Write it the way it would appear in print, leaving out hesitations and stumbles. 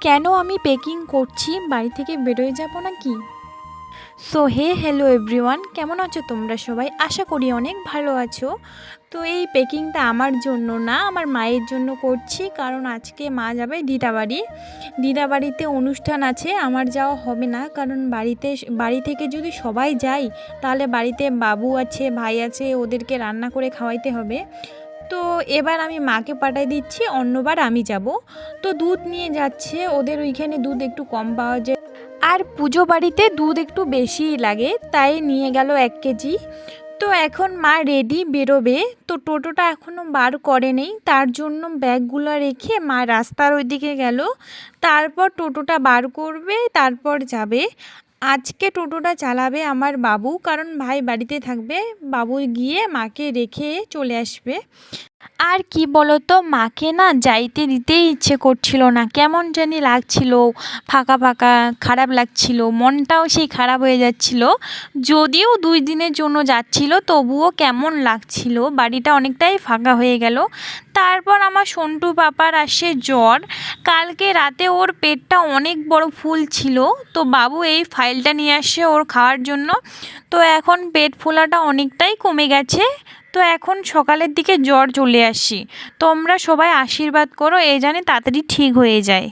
কেন আমি প্যাকিং করছি, বাড়ি থেকে বেরোয় যাব নাকি? সো হ্যালো এভরিওয়ান, কেমন আছো তোমরা সবাই? আশা করি অনেক ভালো আছো। তো এই প্যাকিংটা আমার জন্য না, আমার মায়ের জন্য করছি, কারণ আজকে মা যাবে দিদাবাড়িতে অনুষ্ঠান আছে। আমার যাওয়া হবে না, কারণ বাড়ি থেকে যদি সবাই যাই তাহলে বাড়িতে বাবু আছে, ভাই আছে, ওদেরকে রান্না করে খাওয়াইতে হবে। তো এবার আমি মাকে পাঠিয়ে দিচ্ছি, অন্যবার আমি যাব। তো দুধ নিয়ে যাচ্ছে, ওদের ওইখানে দুধ একটু কম পাওয়া যায়, আর পুজো বাড়িতে দুধ একটু বেশিই লাগে, তাই নিয়ে গেল 1 কেজি। তো এখন মা রেডি বেরোবে। তো টোটোটা এখনও বার করে নেই, তার জন্য ব্যাগগুলো রেখে মা রাস্তার ওইদিকে গেল। তারপর টোটোটা বার করবে, তারপর যাবে। আজকে টোটোটা চালাবে আমার বাবু, কারণ ভাই বাড়িতে থাকবে। বাবু গিয়ে মাকে রেখে চলে আসবে। আর কি বলতো, মাকে না যাইতে দিতেই ইচ্ছে করছিল না, কেমন জানি লাগছিল, ফাঁকা ফাঁকা খারাপ লাগছিল, মনটাও সেই খারাপ হয়ে যাচ্ছিল। যদিও 2 দিনের জন্য যাচ্ছিল, তবুও কেমন লাগছিল, বাড়িটা অনেকটাই ফাঁকা হয়ে গেল। তারপর আমার সন্টু পাপার আসে জ্বর। কালকে রাতে ওর পেটটা অনেক বড় ফুল ছিল, তো বাবু এই ফাইলটা নিয়ে আসে ওর খাওয়ার জন্য। তো এখন পেট ফোলাটা অনেকটাই কমে গেছে। তো এখন সকালের দিকে জ্বর চলে আসি। তোমরা সবাই আশীর্বাদ করো, এই জানি তাড়াতাড়ি ঠিক হয়ে যায়।